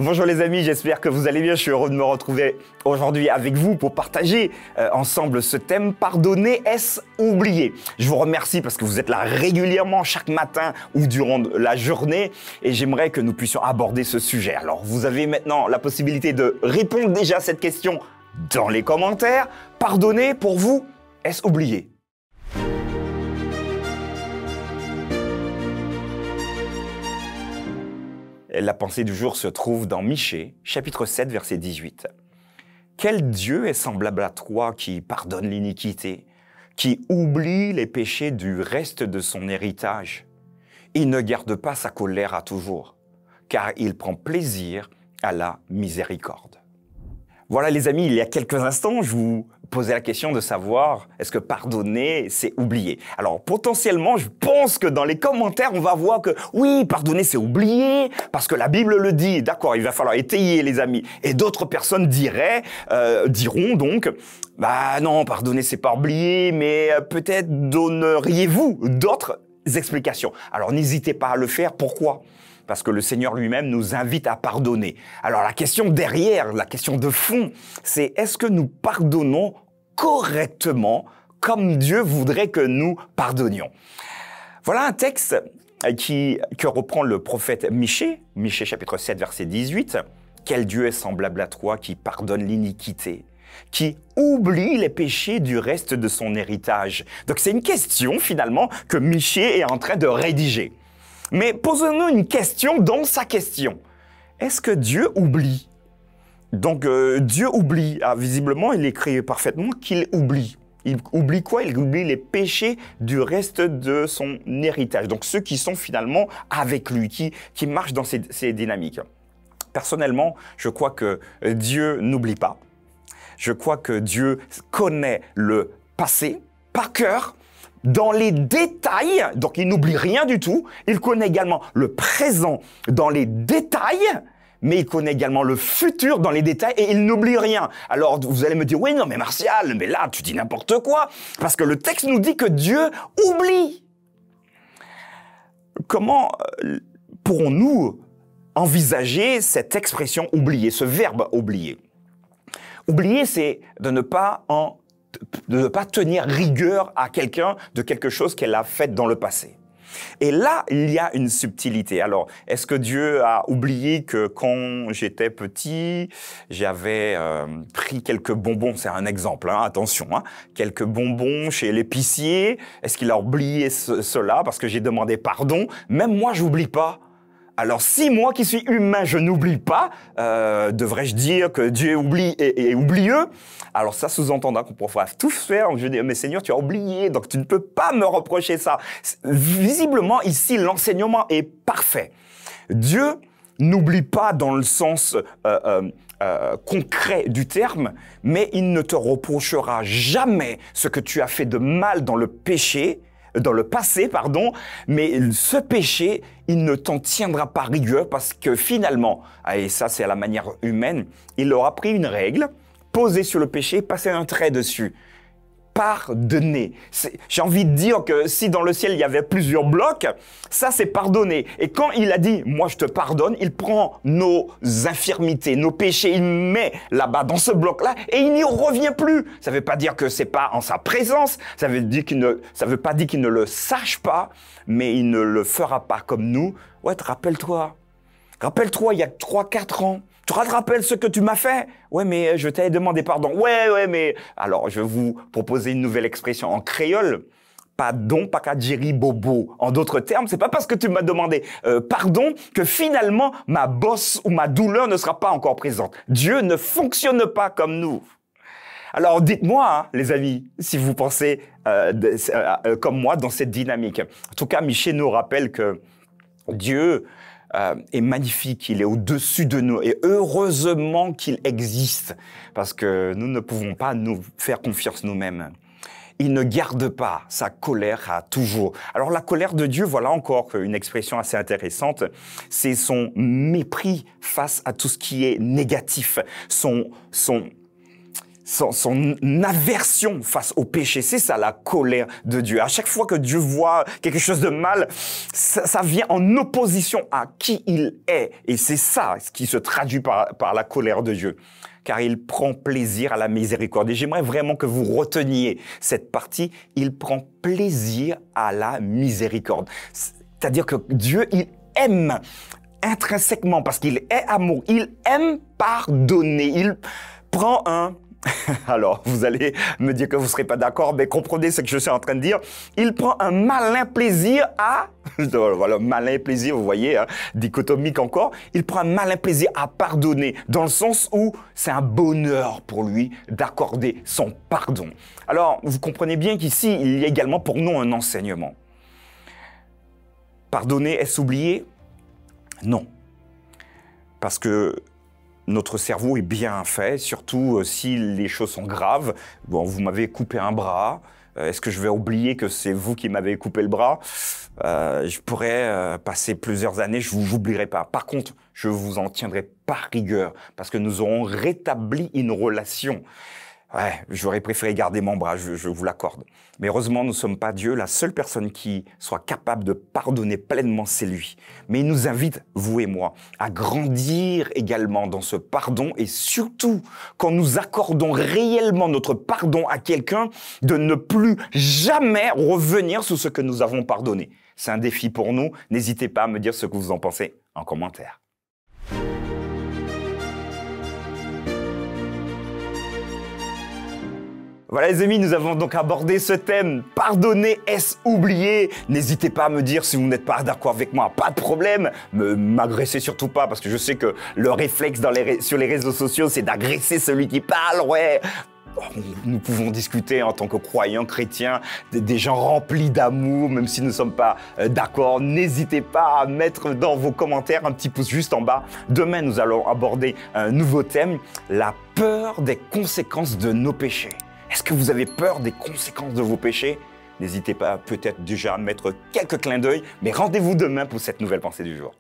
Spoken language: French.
Bonjour les amis, j'espère que vous allez bien. Je suis heureux de me retrouver aujourd'hui avec vous pour partager ensemble ce thème. Pardonner, est-ce oublier? Je vous remercie parce que vous êtes là régulièrement chaque matin ou durant la journée et j'aimerais que nous puissions aborder ce sujet. Alors vous avez maintenant la possibilité de répondre déjà à cette question dans les commentaires. Pardonner, pour vous, est-ce oublier? La pensée du jour se trouve dans Michée, chapitre 7, verset 18. Quel Dieu est semblable à toi qui pardonne l'iniquité, qui oublie les péchés du reste de son héritage? Il ne garde pas sa colère à toujours, car il prend plaisir à la miséricorde. Voilà les amis, il y a quelques instants, je vous posais la question de savoir est-ce que pardonner, c'est oublier. Alors potentiellement, je pense que dans les commentaires, on va voir que oui, pardonner, c'est oublier, parce que la Bible le dit. D'accord, il va falloir étayer les amis. Et d'autres personnes diront donc, bah non, pardonner, c'est pas oublier, mais peut-être donneriez-vous d'autres explications. Alors n'hésitez pas à le faire. Pourquoi ? Parce que le Seigneur lui-même nous invite à pardonner. Alors la question derrière, la question de fond, c'est est-ce que nous pardonnons correctement comme Dieu voudrait que nous pardonnions? Voilà un texte que reprend le prophète Michée, Michée chapitre 7 verset 18. Quel Dieu est semblable à toi qui pardonne l'iniquité, qui oublie les péchés du reste de son héritage. Donc c'est une question finalement que Michée est en train de rédiger. Mais posons-nous une question dans sa question. Est-ce que Dieu oublie? Donc Dieu oublie. Ah, visiblement, il écrit parfaitement qu'il oublie. Il oublie quoi? Il oublie les péchés du reste de son héritage. Donc ceux qui sont finalement avec lui, qui marchent dans ces dynamiques. Personnellement, je crois que Dieu n'oublie pas. Je crois que Dieu connaît le passé par cœur, dans les détails, donc il n'oublie rien du tout. Il connaît également le présent dans les détails, mais il connaît également le futur dans les détails et il n'oublie rien. Alors vous allez me dire, oui, non, mais Martial, mais là, tu dis n'importe quoi, parce que le texte nous dit que Dieu oublie. Comment pourrons-nous envisager cette expression oublier, ce verbe oublier? Oublier, c'est de ne pas tenir rigueur à quelqu'un de quelque chose qu'elle a fait dans le passé. Et là, il y a une subtilité. Alors, est-ce que Dieu a oublié que quand j'étais petit, j'avais pris quelques bonbons? C'est un exemple, hein, attention, hein, quelques bonbons chez l'épicier. Est-ce qu'il a oublié cela parce que j'ai demandé pardon? Même moi, j'oublie pas. Alors, si moi qui suis humain, je n'oublie pas, devrais-je dire que Dieu oublie et oublieux? Alors ça sous-entendra qu'on pourra tout faire. Je dis, mais Seigneur, tu as oublié, donc tu ne peux pas me reprocher ça. Visiblement, ici, l'enseignement est parfait. Dieu n'oublie pas dans le sens concret du terme, mais il ne te reprochera jamais ce que tu as fait de mal dans le péché, dans le passé, pardon, mais ce péché, il ne t'en tiendra pas rigueur parce que finalement, et ça c'est à la manière humaine, il aura pris une règle, posé sur le péché, passé un trait dessus. Pardonner. J'ai envie de dire que si dans le ciel il y avait plusieurs blocs, ça c'est pardonner. Et quand il a dit « moi je te pardonne », il prend nos infirmités, nos péchés, il met là-bas dans ce bloc-là et il n'y revient plus. Ça ne veut pas dire que c'est pas en sa présence, ça veut pas dire qu'il ne le sache pas, mais il ne le fera pas comme nous. Ouais, rappelle-toi, il y a 3-4 ans, tu te rappelles ce que tu m'as fait? Ouais, mais je t'avais demandé pardon. Ouais, mais... Alors, je vais vous proposer une nouvelle expression en créole. Pardon, pas qu'à djeri bobo. En d'autres termes, c'est pas parce que tu m'as demandé pardon que finalement ma bosse ou ma douleur ne sera pas encore présente. Dieu ne fonctionne pas comme nous. Alors, dites-moi, hein, les amis, si vous pensez comme moi dans cette dynamique. En tout cas, Michée nous rappelle que Dieu est magnifique, il est au-dessus de nous et heureusement qu'il existe parce que nous ne pouvons pas nous faire confiance nous-mêmes. Il ne garde pas sa colère à toujours. Alors la colère de Dieu, voilà encore une expression assez intéressante, c'est son mépris face à tout ce qui est négatif, son aversion face au péché. C'est ça la colère de Dieu. À chaque fois que Dieu voit quelque chose de mal, ça vient en opposition à qui il est. Et c'est ça ce qui se traduit par la colère de Dieu. Car il prend plaisir à la miséricorde. Et j'aimerais vraiment que vous reteniez cette partie. Il prend plaisir à la miséricorde. C'est-à-dire que Dieu, il aime intrinsèquement, parce qu'il est amour, il aime pardonner. Il prend un... Alors, vous allez me dire que vous ne serez pas d'accord, mais comprenez ce que je suis en train de dire. Il prend un malin plaisir à... Voilà, malin et plaisir, vous voyez, hein, dichotomique encore. Il prend un malin plaisir à pardonner, dans le sens où c'est un bonheur pour lui d'accorder son pardon. Alors, vous comprenez bien qu'ici, il y a également pour nous un enseignement. Pardonner, est-ce oublier? Non. Parce que notre cerveau est bien fait, surtout si les choses sont graves. Bon, vous m'avez coupé un bras. Est-ce que je vais oublier que c'est vous qui m'avez coupé le bras? Je pourrais passer plusieurs années, je ne vous oublierai pas. Par contre, je vous en tiendrai par rigueur parce que nous aurons rétabli une relation. Ouais, j'aurais préféré garder mon bras, je vous l'accorde. Mais heureusement, nous ne sommes pas Dieu. La seule personne qui soit capable de pardonner pleinement, c'est lui. Mais il nous invite, vous et moi, à grandir également dans ce pardon et surtout, quand nous accordons réellement notre pardon à quelqu'un, de ne plus jamais revenir sur ce que nous avons pardonné. C'est un défi pour nous. N'hésitez pas à me dire ce que vous en pensez en commentaire. Voilà les amis, nous avons donc abordé ce thème. Pardonner, est-ce oublier? N'hésitez pas à me dire si vous n'êtes pas d'accord avec moi, pas de problème. M'agressez surtout pas parce que je sais que le réflexe sur les réseaux sociaux, c'est d'agresser celui qui parle, ouais. Nous pouvons discuter en tant que croyants chrétiens, des gens remplis d'amour, même si nous ne sommes pas d'accord. N'hésitez pas à mettre dans vos commentaires un petit pouce juste en bas. Demain, nous allons aborder un nouveau thème, la peur des conséquences de nos péchés. Est-ce que vous avez peur des conséquences de vos péchés? N'hésitez pas peut-être déjà à mettre quelques clins d'œil, mais rendez-vous demain pour cette nouvelle pensée du jour.